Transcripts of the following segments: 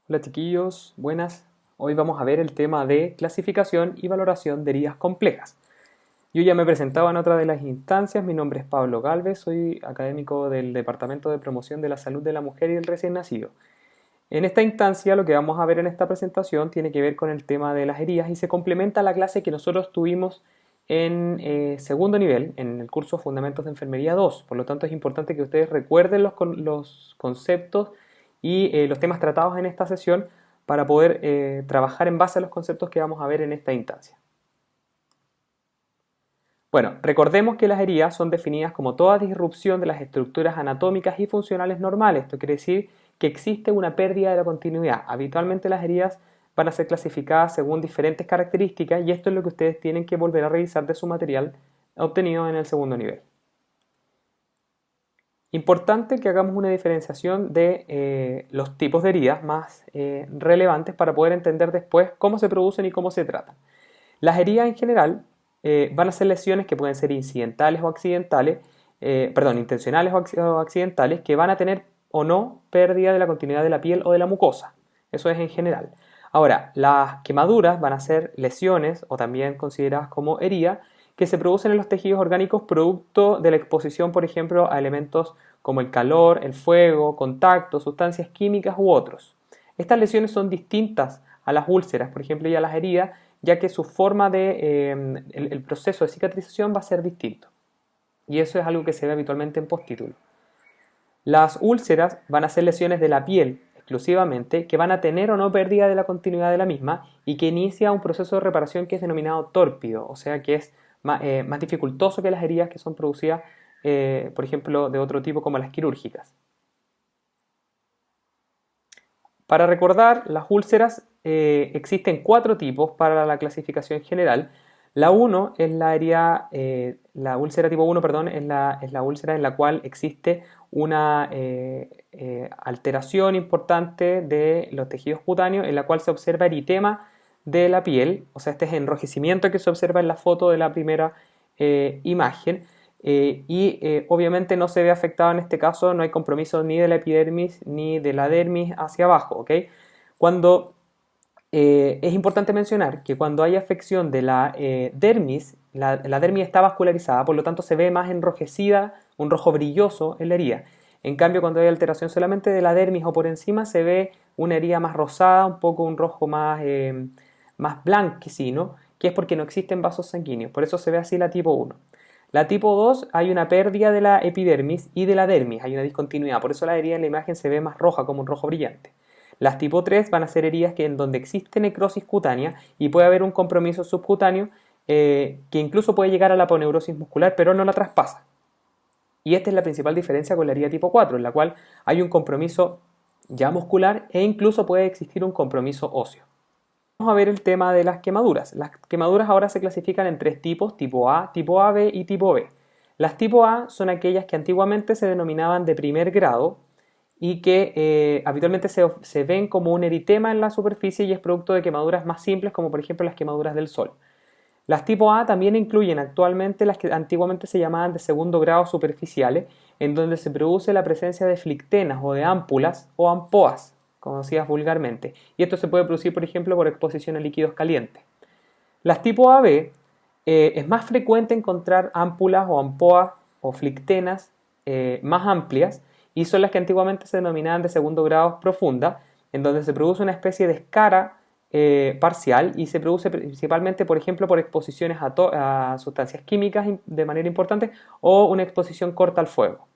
Hola chiquillos, buenas. Hoy vamos a ver el tema de clasificación y valoración de heridas complejas. Yo ya me presentaba en otra de las instancias, mi nombre es Pablo Galvez, soy académico del Departamento de Promoción de la Salud de la Mujer y del Recién Nacido. En esta instancia lo que vamos a ver en esta presentación tiene que ver con el tema de las heridas y se complementa a la clase que nosotros tuvimos en segundo nivel, en el curso Fundamentos de Enfermería 2. Por lo tanto es importante que ustedes recuerden los conceptos y los temas tratados en esta sesión para poder trabajar en base a los conceptos que vamos a ver en esta instancia. Bueno, recordemos que las heridas son definidas como toda disrupción de las estructuras anatómicas y funcionales normales. Esto quiere decir que existe una pérdida de la continuidad. Habitualmente las heridas van a ser clasificadas según diferentes características y esto es lo que ustedes tienen que volver a revisar de su material obtenido en el segundo nivel. Importante que hagamos una diferenciación de los tipos de heridas más relevantes para poder entender después cómo se producen y cómo se tratan. Las heridas en general van a ser lesiones que pueden ser incidentales o accidentales, intencionales o accidentales, que van a tener o no pérdida de la continuidad de la piel o de la mucosa. Eso es en general. Ahora, las quemaduras van a ser lesiones o también consideradas como heridas que se producen en los tejidos orgánicos producto de la exposición, por ejemplo, a elementos como el calor, el fuego, contacto, sustancias químicas u otros. Estas lesiones son distintas a las úlceras, por ejemplo, y a las heridas, ya que su forma el proceso de cicatrización va a ser distinto. Y eso es algo que se ve habitualmente en postítulo. Las úlceras van a ser lesiones de la piel exclusivamente que van a tener o no pérdida de la continuidad de la misma y que inicia un proceso de reparación que es denominado tórpido, o sea que es más dificultoso que las heridas que son producidas, por ejemplo, de otro tipo como las quirúrgicas. Para recordar, las úlceras existen 4 tipos para la clasificación general. La 1 es la herida, la úlcera tipo 1, perdón, es la úlcera en la cual existe una alteración importante de los tejidos cutáneos, en la cual se observa eritema de la piel, o sea, este es enrojecimiento que se observa en la foto de la primera imagen. Obviamente no se ve afectado en este caso, no hay compromiso ni de la epidermis ni de la dermis hacia abajo, ¿ok? Cuando es importante mencionar que cuando hay afección de la dermis, la dermis está vascularizada, por lo tanto se ve más enrojecida, un rojo brilloso en la herida. En cambio, cuando hay alteración solamente de la dermis o por encima, se ve una herida más rosada, un poco un rojo más blanquecino, que es porque no existen vasos sanguíneos. Por eso se ve así la tipo 1. La tipo 2 hay una pérdida de la epidermis y de la dermis, hay una discontinuidad, por eso la herida en la imagen se ve más roja, como un rojo brillante. Las tipo 3 van a ser heridas en donde existe necrosis cutánea y puede haber un compromiso subcutáneo que incluso puede llegar a la aponeurosis muscular, pero no la traspasa. Y esta es la principal diferencia con la herida tipo 4, en la cual hay un compromiso ya muscular e incluso puede existir un compromiso óseo. Vamos a ver el tema de las quemaduras. Las quemaduras ahora se clasifican en 3 tipos, tipo A, tipo AB y tipo B. Las tipo A son aquellas que antiguamente se denominaban de primer grado y que habitualmente se ven como un eritema en la superficie y es producto de quemaduras más simples como por ejemplo las quemaduras del sol. Las tipo A también incluyen actualmente las que antiguamente se llamaban de segundo grado superficiales, en donde se produce la presencia de flictenas o de ámpulas o ampoas, conocidas vulgarmente, y esto se puede producir, por ejemplo, por exposición a líquidos calientes. Las tipo AB es más frecuente encontrar ámpulas o ampoas o flictenas más amplias y son las que antiguamente se denominaban de segundo grado profunda, en donde se produce una especie de escara parcial y se produce principalmente, por ejemplo, por exposiciones a sustancias químicas de manera importante o una exposición corta al fuego.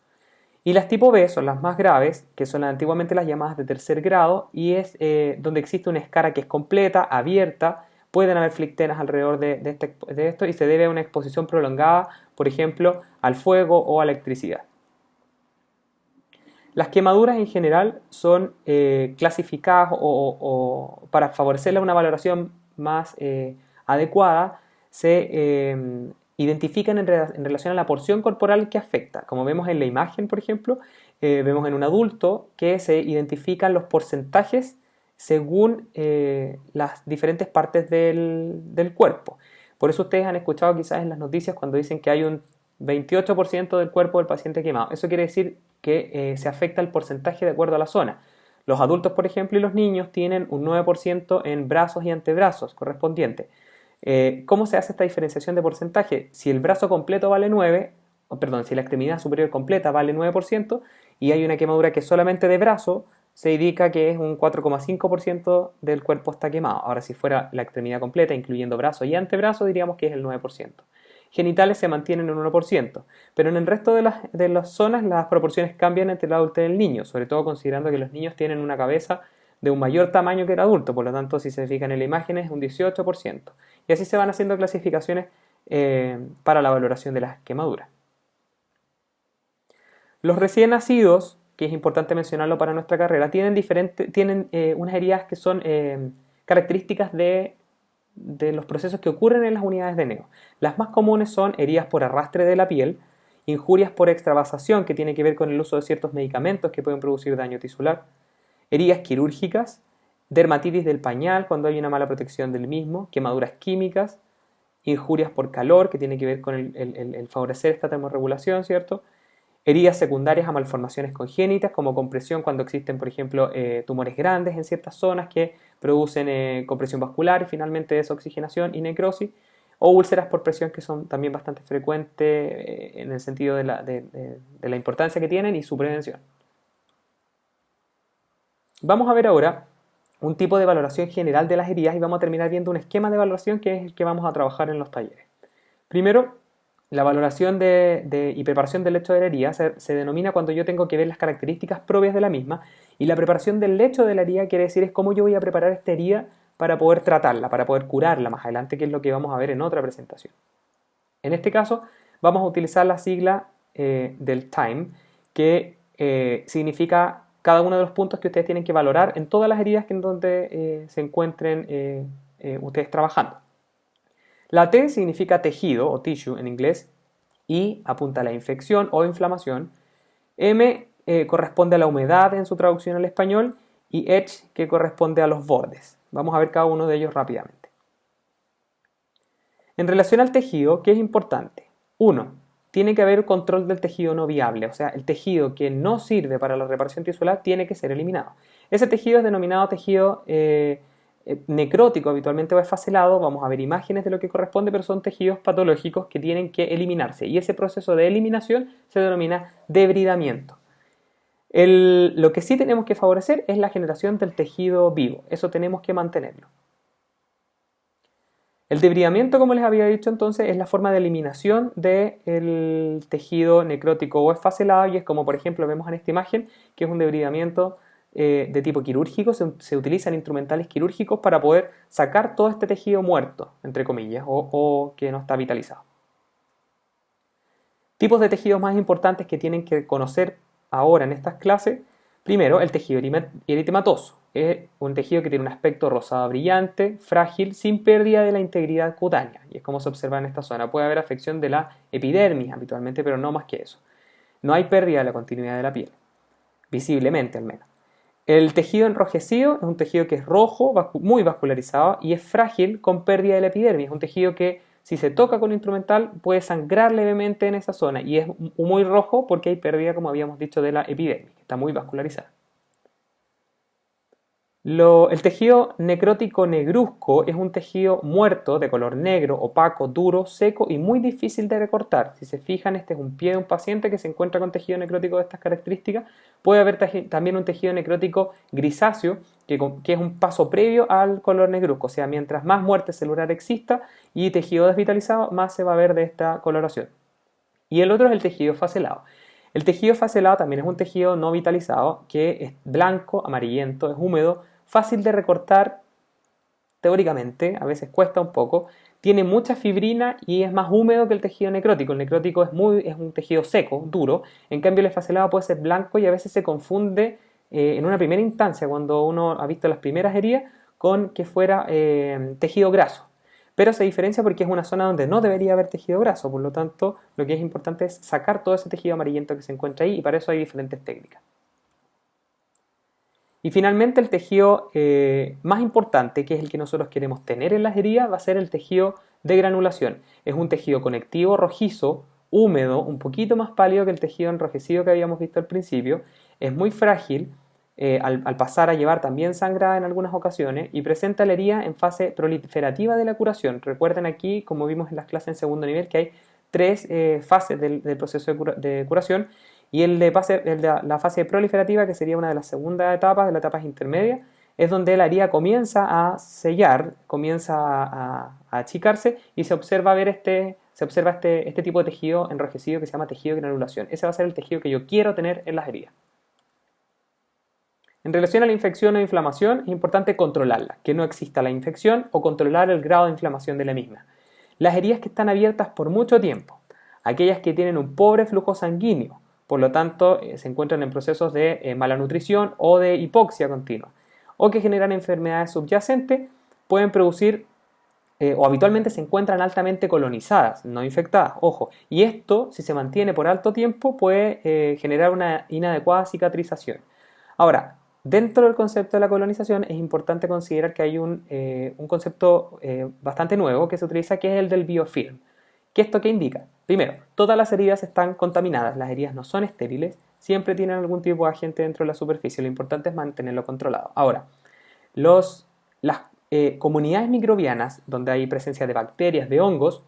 Y las tipo B son las más graves, que son antiguamente las llamadas de tercer grado, y es donde existe una escara que es completa, abierta, pueden haber flictenas alrededor de esto y se debe a una exposición prolongada, por ejemplo, al fuego o a la electricidad. Las quemaduras en general son clasificadas o para favorecerle una valoración más adecuada, se identifican en relación a la porción corporal que afecta. Como vemos en la imagen, por ejemplo, vemos en un adulto que se identifican los porcentajes según las diferentes partes del cuerpo. Por eso ustedes han escuchado quizás en las noticias cuando dicen que hay un 28% del cuerpo del paciente quemado. Eso quiere decir que se afecta el porcentaje de acuerdo a la zona. Los adultos, por ejemplo, y los niños tienen un 9% en brazos y antebrazos correspondientes. ¿Cómo se hace esta diferenciación de porcentaje? Si el brazo completo vale 9, si la extremidad superior completa vale 9% y hay una quemadura que es solamente de brazo, se indica que es un 4,5% del cuerpo está quemado. Ahora, si fuera la extremidad completa, incluyendo brazo y antebrazo, diríamos que es el 9%. Genitales se mantienen en un 1%, pero en el resto de las zonas las proporciones cambian entre el adulto y el niño, sobre todo considerando que los niños tienen una cabeza de un mayor tamaño que el adulto, por lo tanto, si se fijan en la imagen es un 18%. Y así se van haciendo clasificaciones para la valoración de las quemaduras. Los recién nacidos, que es importante mencionarlo para nuestra carrera, tienen unas heridas que son características de los procesos que ocurren en las unidades de Neo. Las más comunes son heridas por arrastre de la piel, injurias por extravasación, que tiene que ver con el uso de ciertos medicamentos que pueden producir daño tisular, heridas quirúrgicas, dermatitis del pañal cuando hay una mala protección del mismo, quemaduras químicas, injurias por calor, que tiene que ver con el favorecer esta termorregulación, ¿cierto? Heridas secundarias a malformaciones congénitas, como compresión cuando existen, por ejemplo, tumores grandes en ciertas zonas que producen compresión vascular y finalmente desoxigenación y necrosis, o úlceras por presión que son también bastante frecuentes en el sentido de la importancia que tienen y su prevención. Vamos a ver ahora un tipo de valoración general de las heridas y vamos a terminar viendo un esquema de valoración que es el que vamos a trabajar en los talleres. Primero, la valoración y preparación del lecho de la herida se denomina cuando yo tengo que ver las características propias de la misma, y la preparación del lecho de la herida quiere decir es cómo yo voy a preparar esta herida para poder tratarla, para poder curarla más adelante, que es lo que vamos a ver en otra presentación. En este caso vamos a utilizar la sigla del TIME, que significa cada uno de los puntos que ustedes tienen que valorar en todas las heridas en donde se encuentren ustedes trabajando. La T significa tejido o tissue en inglés, I apunta a la infección o inflamación, M corresponde a la humedad en su traducción al español y edge que corresponde a los bordes. Vamos a ver cada uno de ellos rápidamente. En relación al tejido, ¿qué es importante? 1. Tiene que haber control del tejido no viable, o sea, el tejido que no sirve para la reparación tisular tiene que ser eliminado. Ese tejido es denominado tejido necrótico habitualmente o esfacelado. Vamos a ver imágenes de lo que corresponde, pero son tejidos patológicos que tienen que eliminarse y ese proceso de eliminación se denomina debridamiento. Lo que sí tenemos que favorecer es la generación del tejido vivo, eso tenemos que mantenerlo. El debridamiento, como les había dicho entonces, es la forma de eliminación del tejido necrótico o esfacelado y es como por ejemplo vemos en esta imagen que es un debridamiento de tipo quirúrgico. Se utilizan instrumentales quirúrgicos para poder sacar todo este tejido muerto, entre comillas, o que no está vitalizado. Tipos de tejidos más importantes que tienen que conocer ahora en estas clases. Primero, el tejido eritematoso. Es un tejido que tiene un aspecto rosado brillante, frágil, sin pérdida de la integridad cutánea. Y es como se observa en esta zona. Puede haber afección de la epidermis habitualmente, pero no más que eso. No hay pérdida de la continuidad de la piel, visiblemente al menos. El tejido enrojecido es un tejido que es rojo, muy vascularizado y es frágil con pérdida de la epidermis. Es un tejido que si se toca con instrumental puede sangrar levemente en esa zona y es muy rojo porque hay pérdida, como habíamos dicho, de la epidermis, que está muy vascularizada. El tejido necrótico negruzco es un tejido muerto de color negro, opaco, duro, seco y muy difícil de recortar. Si se fijan, este es un pie de un paciente que se encuentra con tejido necrótico de estas características. Puede haber también un tejido necrótico grisáceo, que es un paso previo al color negruzco. O sea, mientras más muerte celular exista y tejido desvitalizado, más se va a ver de esta coloración. Y el otro es el tejido facelado. El tejido facelado también es un tejido no vitalizado que es blanco, amarillento, es húmedo, fácil de recortar teóricamente, a veces cuesta un poco, tiene mucha fibrina y es más húmedo que el tejido necrótico. El necrótico es un tejido seco, duro, en cambio el esfacelado puede ser blanco y a veces se confunde en una primera instancia cuando uno ha visto las primeras heridas con que fuera tejido graso. Pero se diferencia porque es una zona donde no debería haber tejido graso, por lo tanto lo que es importante es sacar todo ese tejido amarillento que se encuentra ahí y para eso hay diferentes técnicas. Y finalmente el tejido más importante, que es el que nosotros queremos tener en las heridas, va a ser el tejido de granulación. Es un tejido conectivo rojizo, húmedo, un poquito más pálido que el tejido enrojecido que habíamos visto al principio, es muy frágil, al pasar a llevar también sangra en algunas ocasiones y presenta la herida en fase proliferativa de la curación. Recuerden aquí, como vimos en las clases en segundo nivel, que hay tres fases del proceso de curación y la fase proliferativa, que sería una de las segundas etapas, de las etapas intermedias, es donde la herida comienza a sellar, comienza a achicarse y se observa este tipo de tejido enrojecido que se llama tejido de granulación. Ese va a ser el tejido que yo quiero tener en las heridas. En relación a la infección o inflamación, es importante controlarla, que no exista la infección o controlar el grado de inflamación de la misma. Las heridas que están abiertas por mucho tiempo, aquellas que tienen un pobre flujo sanguíneo, por lo tanto se encuentran en procesos de mala nutrición o de hipoxia continua, o que generan enfermedades subyacentes, pueden producir o habitualmente se encuentran altamente colonizadas, no infectadas, ojo, y esto, si se mantiene por alto tiempo, puede generar una inadecuada cicatrización. Ahora, dentro del concepto de la colonización es importante considerar que hay un concepto bastante nuevo que se utiliza, que es el del biofilm. ¿Qué esto qué indica? Primero, todas las heridas están contaminadas, las heridas no son estériles, siempre tienen algún tipo de agente dentro de la superficie, lo importante es mantenerlo controlado. Ahora, las comunidades microbianas, donde hay presencia de bacterias, de hongos,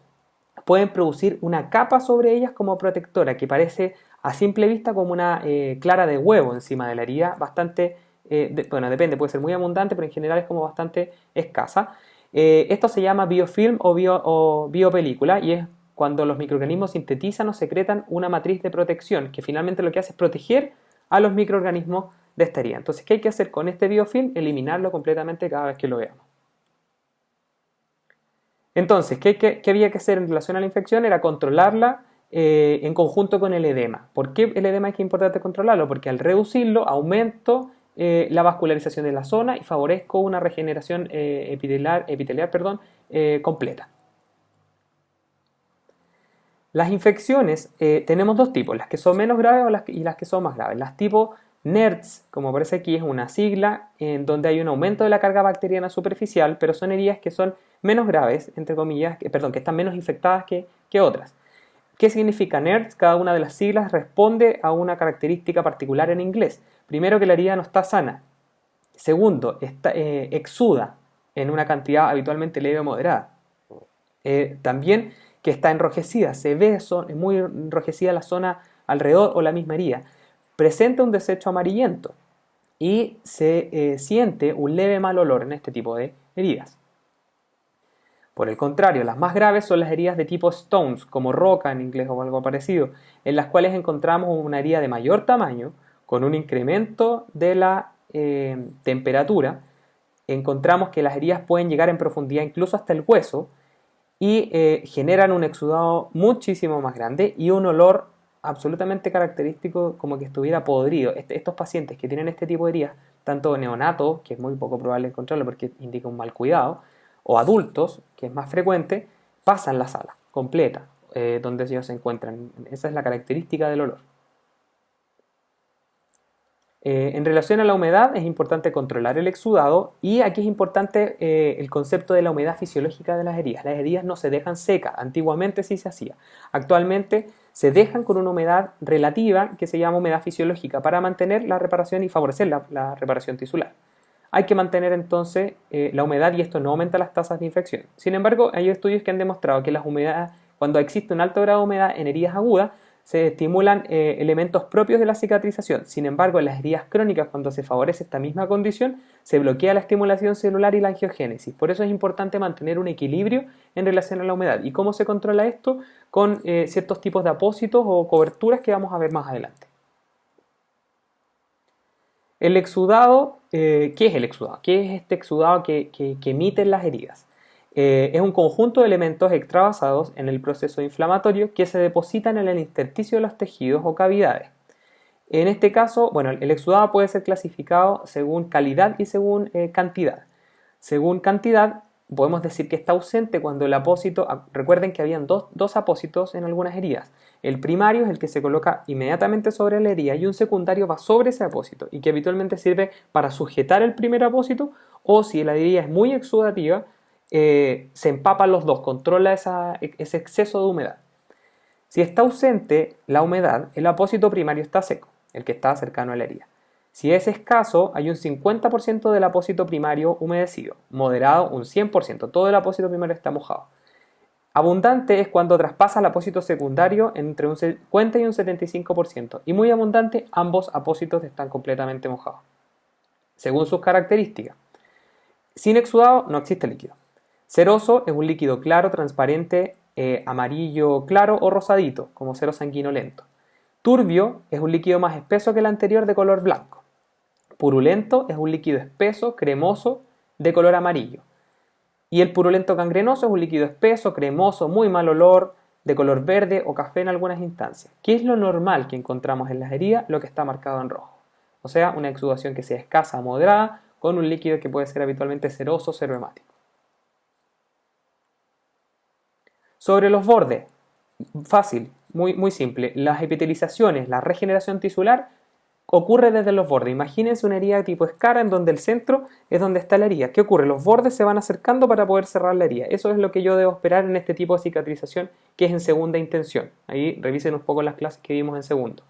pueden producir una capa sobre ellas como protectora, que parece a simple vista como una clara de huevo encima de la herida, bastante, bueno, depende, puede ser muy abundante, pero en general es como bastante escasa. Esto se llama biofilm o biopelícula y es cuando los microorganismos sintetizan o secretan una matriz de protección que finalmente lo que hace es proteger a los microorganismos de esta herida. Entonces, ¿qué hay que hacer con este biofilm? Eliminarlo completamente cada vez que lo veamos. Entonces, ¿qué había que hacer en relación a la infección? Era controlarla en conjunto con el edema. ¿Por qué el edema es que es importante controlarlo? Porque al reducirlo aumento la vascularización de la zona y favorezco una regeneración epitelial completa. Las infecciones tenemos dos tipos, las que son menos graves y las que son más graves. Las tipo NERDS, como aparece aquí, es una sigla en donde hay un aumento de la carga bacteriana superficial, pero son heridas que son menos graves, entre comillas, que están menos infectadas que otras. ¿Qué significa NERDS? Cada una de las siglas responde a una característica particular en inglés. Primero, que la herida no está sana. Segundo, exuda en una cantidad habitualmente leve o moderada. También que está enrojecida, se ve muy enrojecida la zona alrededor o la misma herida. Presenta un desecho amarillento y se siente un leve mal olor en este tipo de heridas. Por el contrario, las más graves son las heridas de tipo stones, como roca en inglés o algo parecido, en las cuales encontramos una herida de mayor tamaño, con un incremento de la temperatura. Encontramos que las heridas pueden llegar en profundidad incluso hasta el hueso y generan un exudado muchísimo más grande y un olor absolutamente característico, como que estuviera podrido. Estos pacientes que tienen este tipo de heridas, tanto neonatos, que es muy poco probable encontrarlo porque indica un mal cuidado, o adultos, que es más frecuente, pasan la sala completa donde ellos se encuentran. Esa es la característica del olor. En relación a la humedad, es importante controlar el exudado y aquí es importante el concepto de la humedad fisiológica de las heridas. Las heridas no se dejan secas, antiguamente sí se hacía. Actualmente se dejan con una humedad relativa que se llama humedad fisiológica para mantener la reparación y favorecer la reparación tisular. Hay que mantener entonces la humedad y esto no aumenta las tasas de infección. Sin embargo, hay estudios que han demostrado que cuando existe un alto grado de humedad en heridas agudas, se estimulan elementos propios de la cicatrización. Sin embargo, en las heridas crónicas, cuando se favorece esta misma condición, se bloquea la estimulación celular y la angiogénesis. Por eso es importante mantener un equilibrio en relación a la humedad. ¿Y cómo se controla esto? Con ciertos tipos de apósitos o coberturas que vamos a ver más adelante. El exudado, ¿qué es el exudado? ¿Qué es este exudado que emiten las heridas? Es un conjunto de elementos extravasados en el proceso inflamatorio que se depositan en el intersticio de los tejidos o cavidades. En este caso, bueno, el exudado puede ser clasificado según calidad y según cantidad. Según cantidad, podemos decir que está ausente cuando el apósito, recuerden que habían dos apósitos en algunas heridas. El primario es el que se coloca inmediatamente sobre la herida y un secundario va sobre ese apósito y que habitualmente sirve para sujetar el primer apósito o si la herida es muy exudativa, se empapan los dos, controla ese exceso de humedad. Si está ausente la humedad, el apósito primario está seco, el que está cercano a la herida. Si es escaso, hay un 50% del apósito primario humedecido. Moderado, un 100%. Todo el apósito primario está mojado. Abundante es cuando traspasa el apósito secundario entre un 50 y un 75%. Y muy abundante, ambos apósitos están completamente mojados, según sus características. Sin exudado no existe líquido. Ceroso es un líquido claro, transparente, amarillo claro o rosadito, como cero sanguinolento. Turbio es un líquido más espeso que el anterior de color blanco. Purulento es un líquido espeso, cremoso, de color amarillo. Y el purulento gangrenoso es un líquido espeso, cremoso, muy mal olor, de color verde o café en algunas instancias. ¿Qué es lo normal que encontramos en las heridas? Lo que está marcado en rojo. O sea, una exudación que sea escasa o moderada, con un líquido que puede ser habitualmente ceroso o serohemático. Sobre los bordes, fácil, muy simple. Las epitelizaciones, la regeneración tisular ocurre desde los bordes. Imagínense una herida tipo escara en donde el centro es donde está la herida. ¿Qué ocurre? Los bordes se van acercando para poder cerrar la herida. Eso es lo que yo debo esperar en este tipo de cicatrización que es en segunda intención. Ahí revisen un poco las clases que vimos en segundo.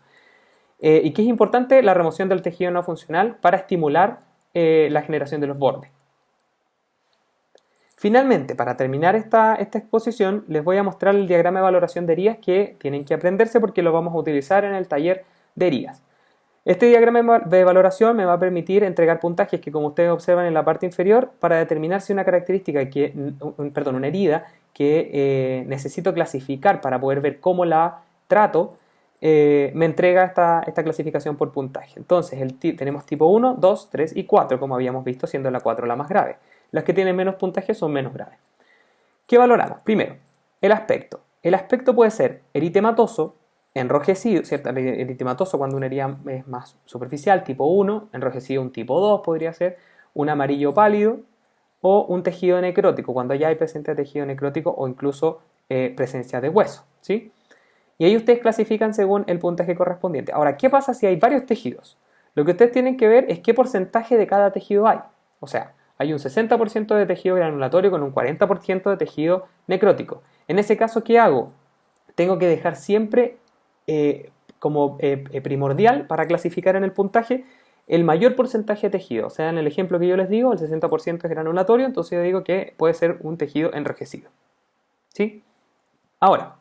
Y que es importante la remoción del tejido no funcional para estimular la generación de los bordes. Finalmente, para terminar esta exposición, les voy a mostrar el diagrama de valoración de heridas que tienen que aprenderse porque lo vamos a utilizar en el taller de heridas. Este diagrama de valoración me va a permitir entregar puntajes que, como ustedes observan en la parte inferior, para determinar si una característica, una herida que necesito clasificar para poder ver cómo la trato, me entrega esta clasificación por puntaje. Entonces, tenemos tipo 1, 2, 3 y 4, como habíamos visto, siendo la 4 la más grave. Las que tienen menos puntaje son menos graves. ¿Qué valoramos? Primero, el aspecto. El aspecto puede ser eritematoso, enrojecido, ¿cierto? Eritematoso cuando una herida es más superficial, tipo 1, enrojecido un tipo 2 podría ser, un amarillo pálido o un tejido necrótico, cuando ya hay presencia de tejido necrótico o incluso presencia de hueso, ¿sí? Y ahí ustedes clasifican según el puntaje correspondiente. Ahora, ¿qué pasa si hay varios tejidos? Lo que ustedes tienen que ver es qué porcentaje de cada tejido hay. O sea, hay un 60% de tejido granulatorio con un 40% de tejido necrótico. En ese caso, ¿qué hago? Tengo que dejar siempre como primordial para clasificar en el puntaje el mayor porcentaje de tejido. O sea, en el ejemplo que yo les digo, el 60% es granulatorio, entonces yo digo que puede ser un tejido enrojecido. ¿Sí? Ahora,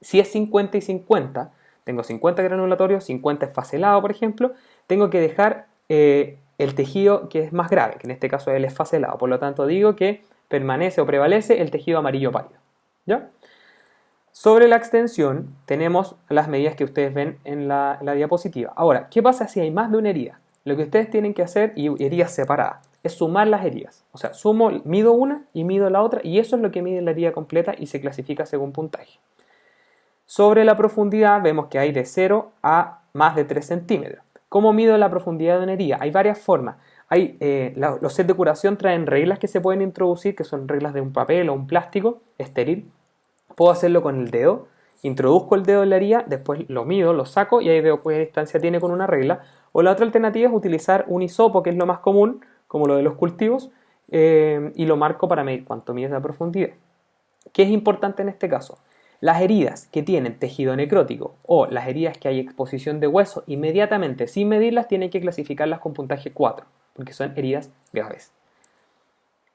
si es 50 y 50, tengo 50 granulatorios, 50 esfacelado, por ejemplo, tengo que dejar el tejido que es más grave, que en este caso es el esfacelado. Por lo tanto, digo que permanece o prevalece el tejido amarillo pálido. ¿Ya? Sobre la extensión tenemos las medidas que ustedes ven en la diapositiva. Ahora, ¿qué pasa si hay más de una herida? Lo que ustedes tienen que hacer, y heridas separadas, es sumar las heridas. O sea, mido una y mido la otra, y eso es lo que mide la herida completa y se clasifica según puntaje. Sobre la profundidad vemos que hay de 0 a más de 3 centímetros. ¿Cómo mido la profundidad de una herida? Hay varias formas. Los sets de curación traen reglas que se pueden introducir, que son reglas de un papel o un plástico estéril. Puedo hacerlo con el dedo, introduzco el dedo en la herida, después lo mido, lo saco y ahí veo qué distancia tiene con una regla. O la otra alternativa es utilizar un hisopo, que es lo más común, como lo de los cultivos, y lo marco para medir cuánto mide la profundidad. ¿Qué es importante en este caso? Las heridas que tienen tejido necrótico o las heridas que hay exposición de hueso, inmediatamente, sin medirlas, tienen que clasificarlas con puntaje 4, porque son heridas graves.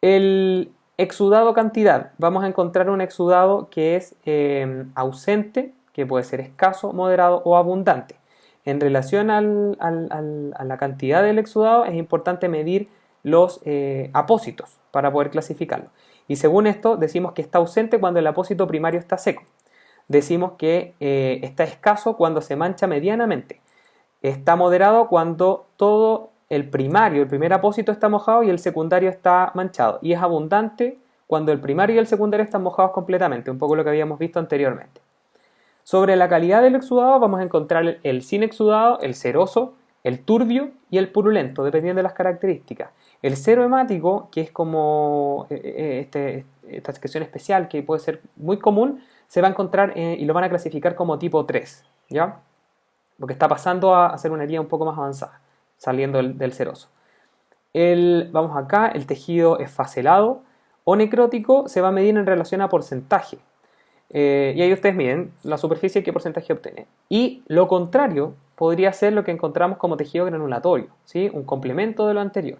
El exudado cantidad. Vamos a encontrar un exudado que es ausente, que puede ser escaso, moderado o abundante. En relación a la cantidad del exudado, es importante medir los apósitos para poder clasificarlo. Y según esto, decimos que está ausente cuando el apósito primario está seco. Decimos que está escaso cuando se mancha medianamente. Está moderado cuando todo el primer apósito está mojado y el secundario está manchado. Y es abundante cuando el primario y el secundario están mojados completamente, un poco lo que habíamos visto anteriormente. Sobre la calidad del exudado vamos a encontrar el sin exudado, el ceroso, el turbio y el purulento, dependiendo de las características. El serohemático, que es como esta expresión especial que puede ser muy común, se va a encontrar y lo van a clasificar como tipo 3, ¿ya? Porque está pasando a ser una herida un poco más avanzada, saliendo del ceroso. Vamos acá, el tejido esfacelado o necrótico se va a medir en relación a porcentaje. Y ahí ustedes miden la superficie y qué porcentaje obtiene. Y lo contrario podría ser lo que encontramos como tejido granulatorio, ¿sí? Un complemento de lo anterior.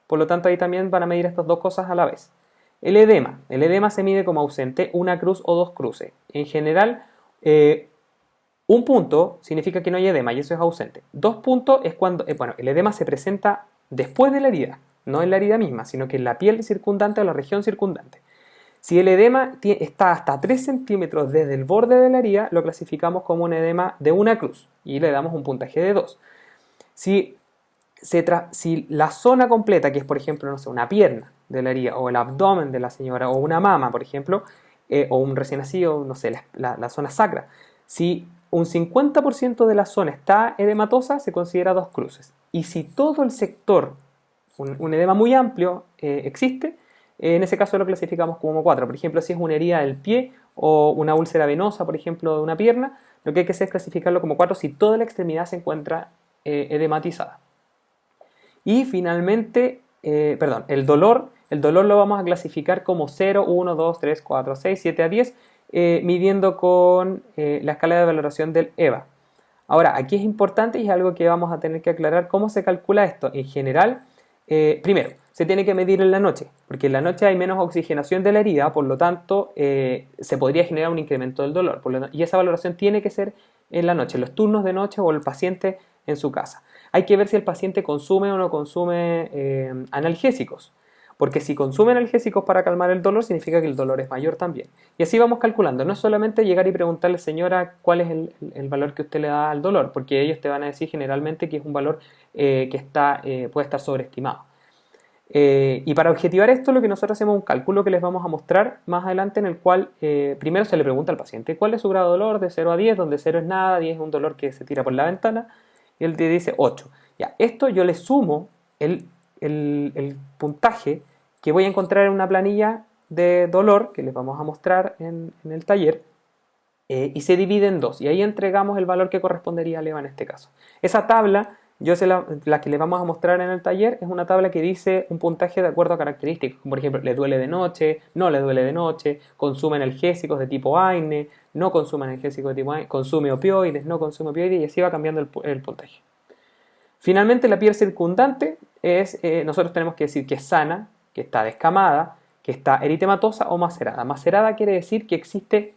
Por lo tanto, ahí también van a medir estas dos cosas a la vez. El edema se mide como ausente, una cruz o dos cruces. En general, un punto significa que no hay edema y eso es ausente. 2 puntos es cuando, bueno, el edema se presenta después de la herida, no en la herida misma, sino que en la piel circundante o la región circundante. Si el edema está hasta 3 centímetros desde el borde de la herida, lo clasificamos como un edema de una cruz y le damos un puntaje de 2. Si la zona completa, que es por ejemplo, no sé, una pierna de la herida o el abdomen de la señora o una mama, por ejemplo, o un recién nacido, no sé, la zona sacra, si un 50% de la zona está edematosa, se considera 2 cruces. Y si todo el sector, un edema muy amplio, existe, en ese caso lo clasificamos como 4. Por ejemplo, si es una herida del pie o una úlcera venosa, por ejemplo, de una pierna, lo que hay que hacer es clasificarlo como 4 si toda la extremidad se encuentra edematizada. Y finalmente, el dolor lo vamos a clasificar como 0, 1, 2, 3, 4, 6, 7 a 10, midiendo con la escala de valoración del EVA. Ahora, aquí es importante y es algo que vamos a tener que aclarar cómo se calcula esto. En general, primero, se tiene que medir en la noche, porque en la noche hay menos oxigenación de la herida, por lo tanto, se podría generar un incremento del dolor. Y esa valoración tiene que ser en la noche, en los turnos de noche o el paciente en su casa. Hay que ver si el paciente consume o no consume analgésicos, porque si consume analgésicos para calmar el dolor, significa que el dolor es mayor también. Y así vamos calculando. No es solamente llegar y preguntarle, señora, cuál es el valor que usted le da al dolor, porque ellos te van a decir generalmente que es un valor que puede estar sobreestimado. Y para objetivar esto, lo que nosotros hacemos es un cálculo que les vamos a mostrar más adelante, en el cual primero se le pregunta al paciente cuál es su grado de dolor de 0 a 10, donde 0 es nada, 10 es un dolor que se tira por la ventana, y él te dice 8. Ya, esto yo le sumo el puntaje que voy a encontrar en una planilla de dolor, que les vamos a mostrar en el taller, y se divide en 2, y ahí entregamos el valor que correspondería al EVA en este caso. Esa tabla, la que les vamos a mostrar en el taller, es una tabla que dice un puntaje de acuerdo a características, como por ejemplo, le duele de noche, no le duele de noche, consume analgésicos de tipo AINE, no consume analgésicos de tipo AINE, consume opioides, no consume opioides, y así va cambiando el puntaje. Finalmente, la piel circundante nosotros tenemos que decir que es sana, que está descamada, que está eritematosa o macerada. Macerada quiere decir que existe,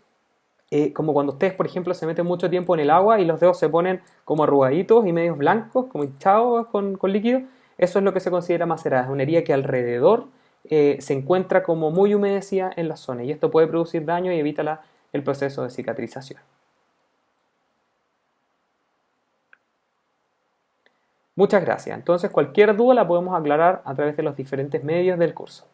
como cuando ustedes, por ejemplo, se meten mucho tiempo en el agua y los dedos se ponen como arrugaditos y medios blancos, como hinchados con líquido. Eso es lo que se considera macerada. Es una herida que alrededor se encuentra como muy humedecida en la zona, y esto puede producir daño y evita el proceso de cicatrización. Muchas gracias. Entonces, cualquier duda la podemos aclarar a través de los diferentes medios del curso.